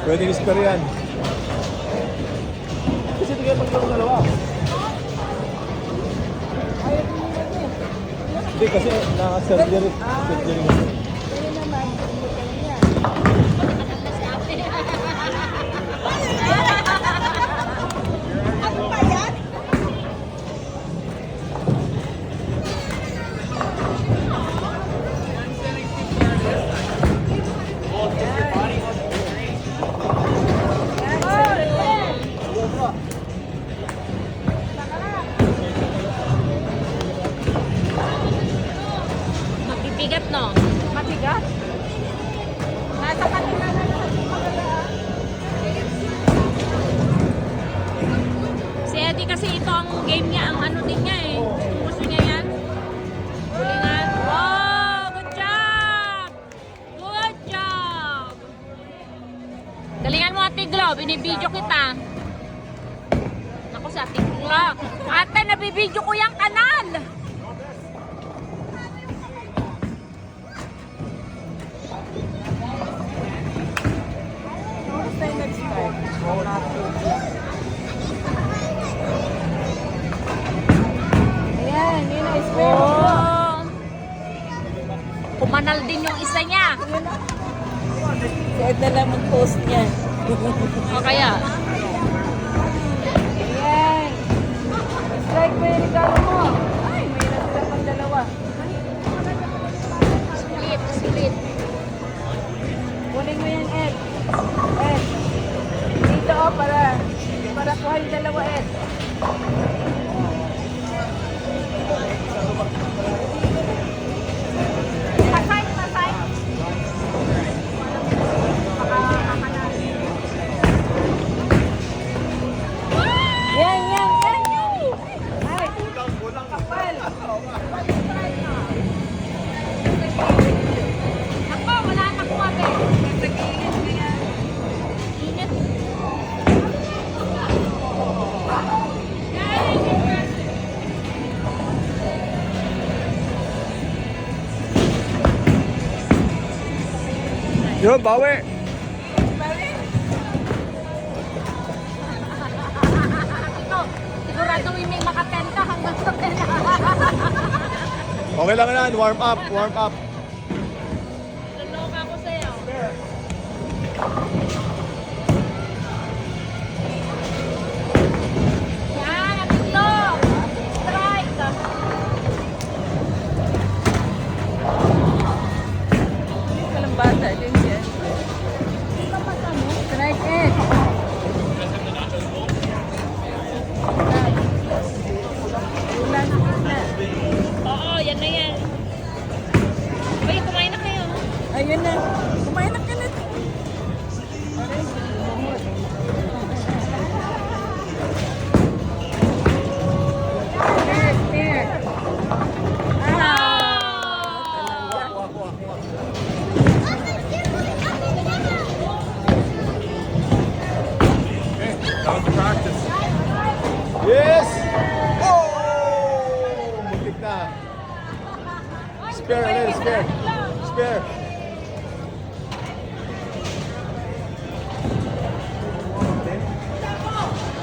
Pwede whisper yan. Kasi hindi kayo magkaroon dalawa. Hindi kasi naka-surgery. Surgery na. Pero naman, hindi ka niya. Ano ba yan? Mabibigat, no? Matigas? Nasa kanila na lang. Si Eddie kasi ito ang game niya, ang ano din niya eh. Gusto niya yan. Hulingan. Wow! Good job! Good job! Galingan mo, Ate Glo. Binibidyo kita. Ako sa Ate Glo. Ate, nabibidyo ko yung kanal! Oras tayo nag-start. Ayan, yun ang spare. Oh! Kumanal din yung isa niya. Si Ed na lang mag-post niya. O kaya? Ayan. Strike mo yung regalo mo. Ay, may nasila pang dalawa. Split, split. Kunin mo yan, Ed. Ed. Dito para kuha yung dalawa, Ed. Pasay, pasay. Yan, yan, yan, yan. Ay, kulang kapal. Ako, wala na ko ate. Init. Yun, bawi. Ito, sigurado may makatenta hanggang sa tela. Okay lang yan. Warm up, warm up. Naloka ako sa'yo. Yan, ito. Strike. Walang bata din siya. Strike, Ed. Ulan na. Oo, yan na yan. Uy, kumain na kayo. Ayun na. Kumain na ka na. There, there. That was practice. Yes! Oh! Muntik na. Spare, ulit, spare. Spare.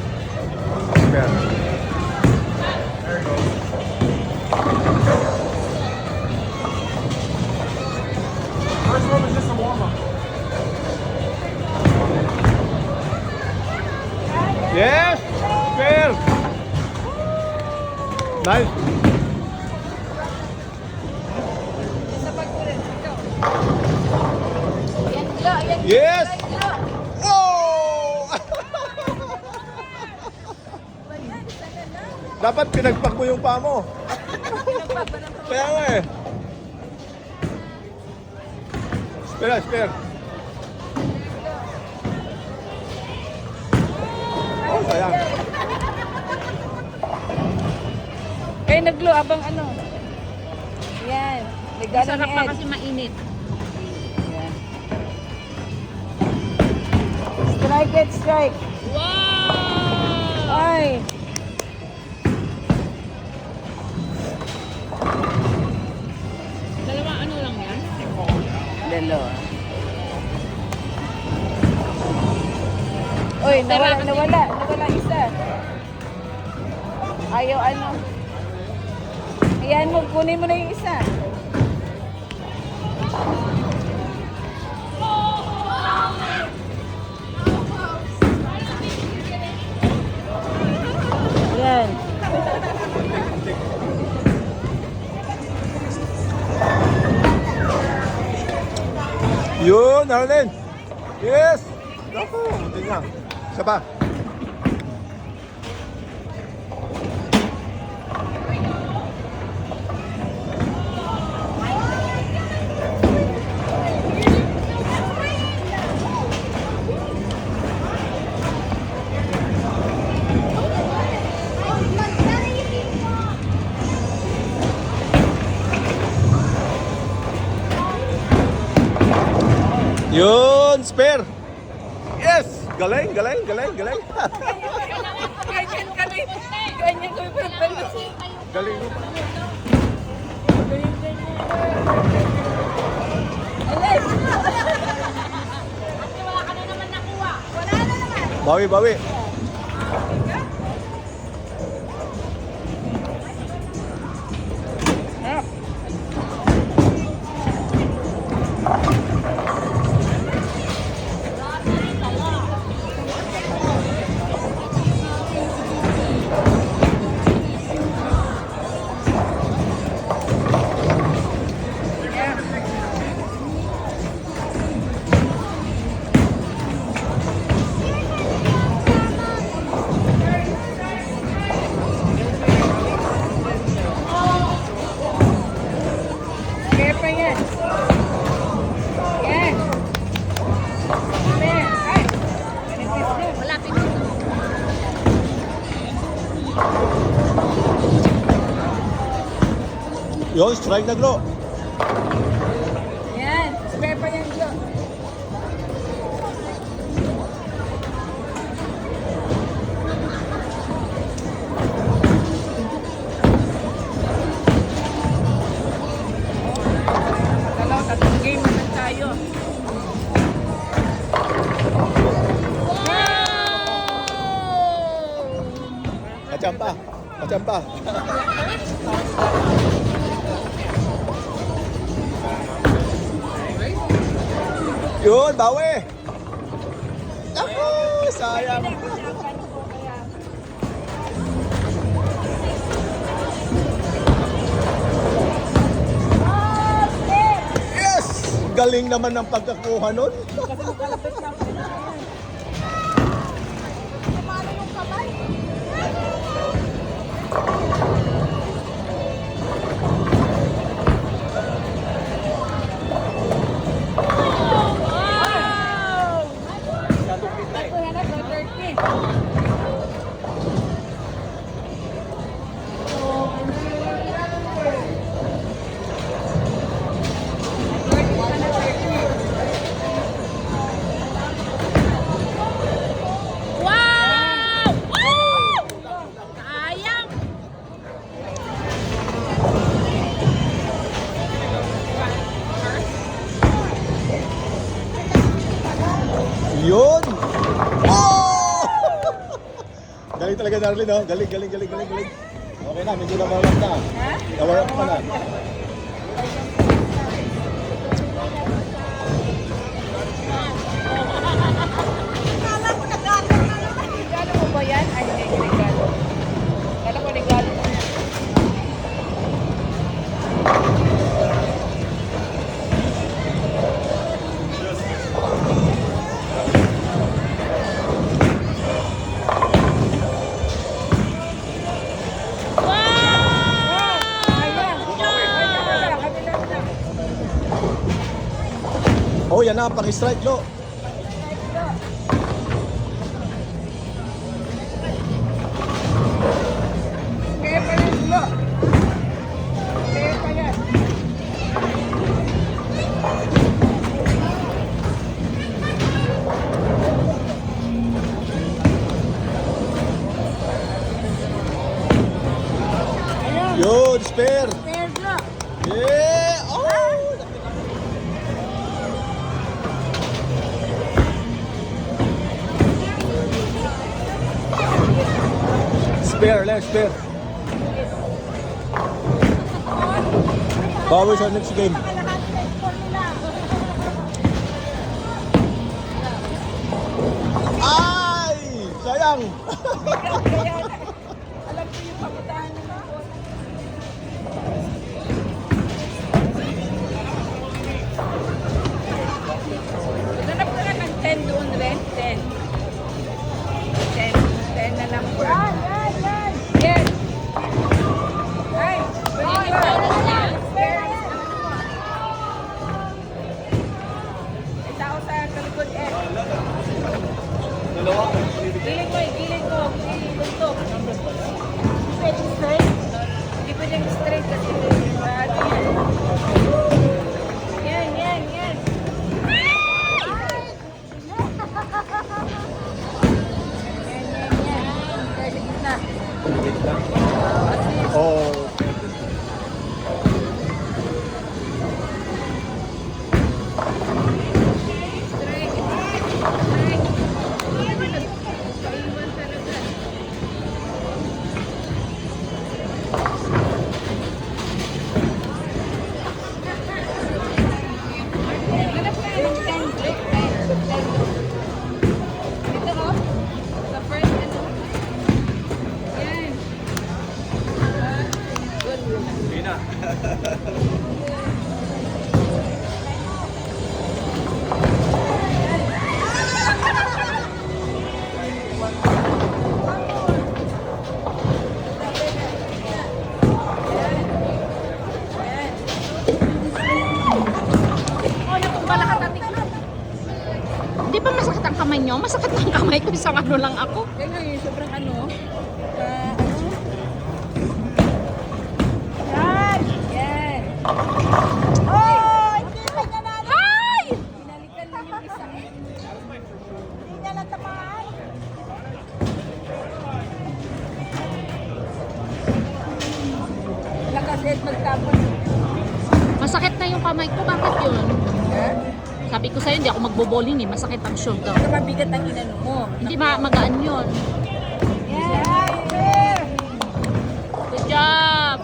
Spare. There it goes. First one was just a warm-up. Yes! Spare! Nice. Yan, Glo. Yan, Yes! Glo. Oh! Dapat pinagpak mo yung paa mo. Kaya nga eh. Spare, spare. Oh, sayang. Kayo nag-Glo abang ano. Yan. Regalo Sarap ni pa Ed. kasi mainit. Yan. Strike it, strike. Wow! Ay. Dalawa ano lang yan? Dalawa. Uy, nawala isa. Ayaw ano. Ayan mo, kunin mo na yung isa. Ayan. Yun, Arlen. Yes. Naku, hindi nga. Isa pa. Yun, spare. Yes. Galing, galing, galing, galing. Ganyan kami. Ganyan kami pagpalas. Galing. Alay. Wala ka na naman nakuha. Wala na naman. Bawi, bawi. Kaya pa yan. Yan. Spare. Ay. Manipis na. Wala pinuto. Yun, strike na glow. Yan. Spare pa yan, Glo. Tatlong game naman tayo. Kacampa. Kacampa. Yun, bawi. Ako, sayang. Yes! Galing naman ng pagkakuha nun. Ako yan na, 30. Wow! Woo! Sayang! Yun! Oh! Galing talaga, Darlene, no? Galing, galing, galing, galing, galing. Okay na, medyo na-warm na. Na-warm ka na. Regalo mo ba yan? Ay, hindi, regalo. Kala ko regalo. Oh, yan na, pang-strike, Lo. Kaya pa yan, Glo. Kaya pa yan. Yun, spare. Kaya, Glo. Yeah! Oh! Spare, let's spare. Bawi sa next game. Ay! Sayang! Kaya, alam ko yung pagkutahan ng mga bola. Ganap ka na ng 10 doon rin. 10. 10 na lang po. Yes. Ay, very good. Very May tao sa kalikod eh. Dalawa. Giling mo eh, giling ko. Buntok. Pwedeng straight? Hindi pwedeng straight kasi ano yan. Yan. Yan. Dahil sa gitna. Oh. Straight. Kaiwan talaga. Ganap ka ng 10 break. 10. Ito oh. Sa first ano. Yan. Good. Pina. Oh, nakumbala ka tati. Hindi ba masakit ang kamay nyo? Masakit ang kamay ko. Isang ano lang ako. Kaya nga yun, sobrang ano. Yan. Ay! Binalikan lang yung isa. Hindi niya natamaan. Lakas Ed magtapon. Masakit na yung kamay ko. Bakit yun? Ha? Sabi ko sa'yo, hindi ako magbo-bowling eh. Masakit ang shoulder. Ito mabigat ang inano mo. Hindi magaan yun. Yan. Good job!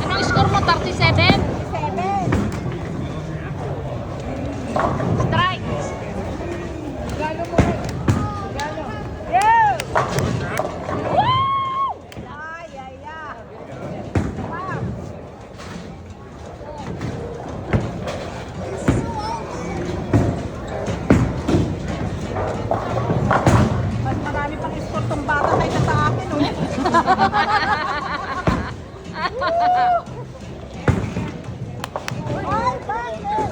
Anong score mo? 37? 7. Strike! Galo mo. Galo. Yeah. Ay. Wow. Mas marami pang score tong bata kaysa sa akin. Ay, bakit?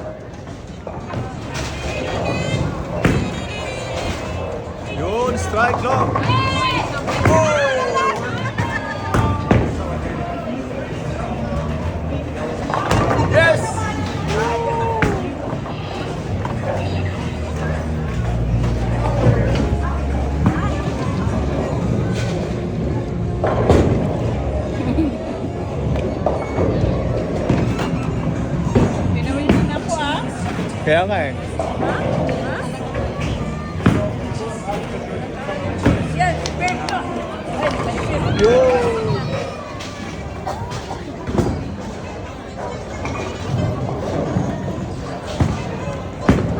Yun, strike long. Yes! Pinawin mo na po ah. Kaya nga eh. Yes, perfect. Ay, perfect. Yun!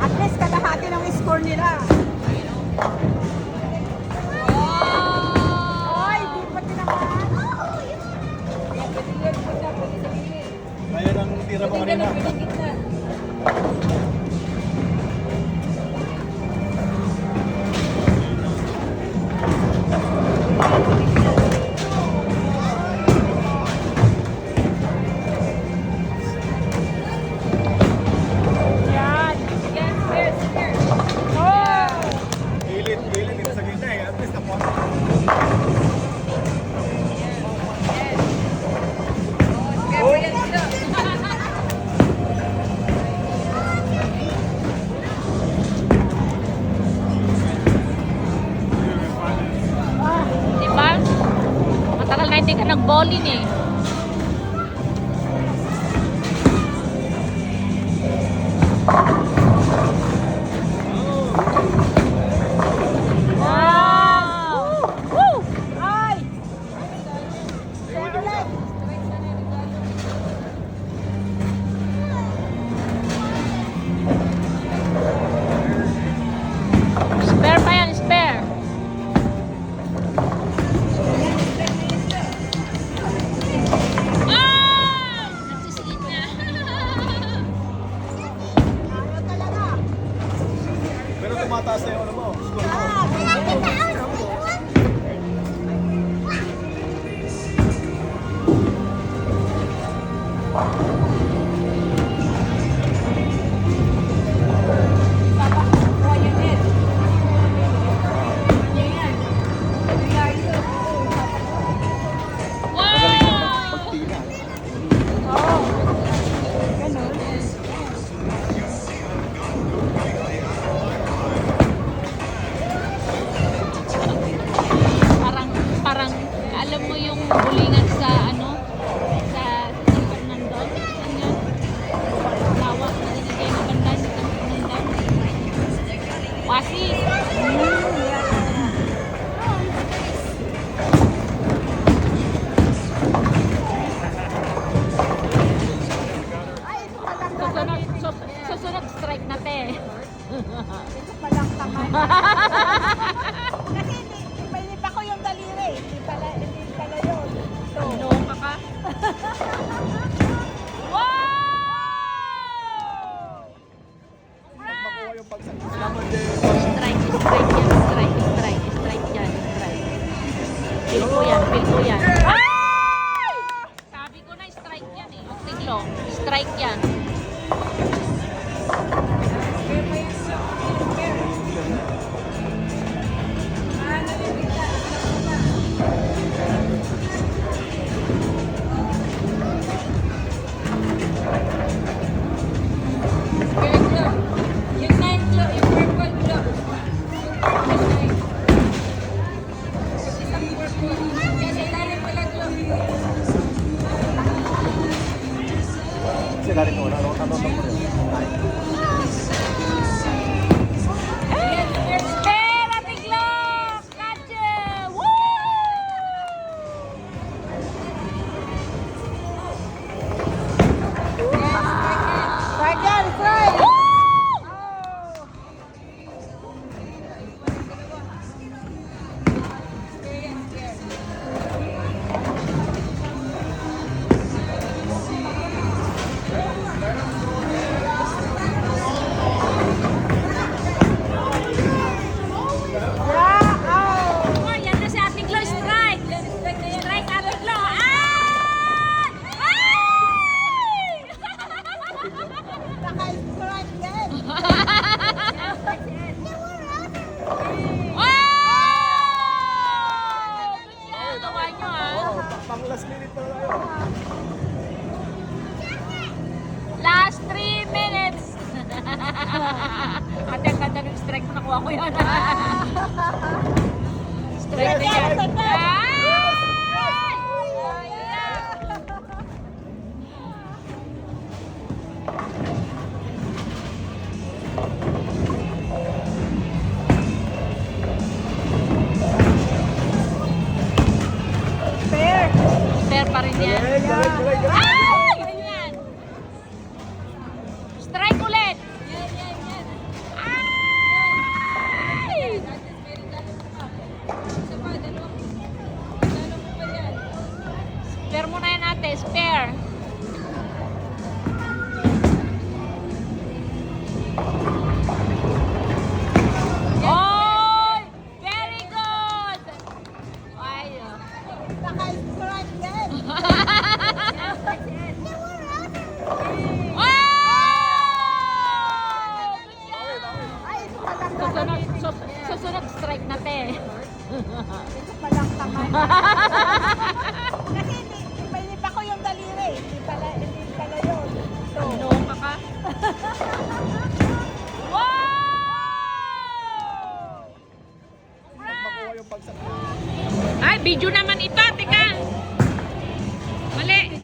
At least kalahati ng score nila. Ay, di pa tinamaan. Ayan ang tira mo kanina. Yan. Yes. Oh! Gilid dito sa gitna eh. At least nakuha. Kaya yan sila. Diba? Matagal na hindi ka nag-bowling eh. tumataas na yung ano mo, score mo. Magaling ka magtina. Parang alam mo yung bulingan sa ano sa San Fernando, ganyan. Lawak na din kayo maganda sa San Fernando. Wasi. Susunod strike na te. Palang tamad. Kasi hindi pa ko yung daliri. Hindi pala yun. Ito. Ano ka? Wow! Makuha yung pagsagot. Naman din. Strike yan. Feel ko yan. Ay! Sabi ko na strike yan eh. Huwag tiglo. Strike yan. Kasi dali ko, ano mo rin. Pera, tiglo! Gotcha! Woo! Oh, yan na si Ate Glo, strike! Strike, Ate Glo! Ah! Ay! Naka-strike yan. Wow! Yan, gawa nyo ah. Pang last minute pa tayo. Last 3 minutes! Ate, ang ganda ng strike mo, nakuha ko yan. Strike na yan. Ay! Fair. Fair pa rin yan. Galing. Ah!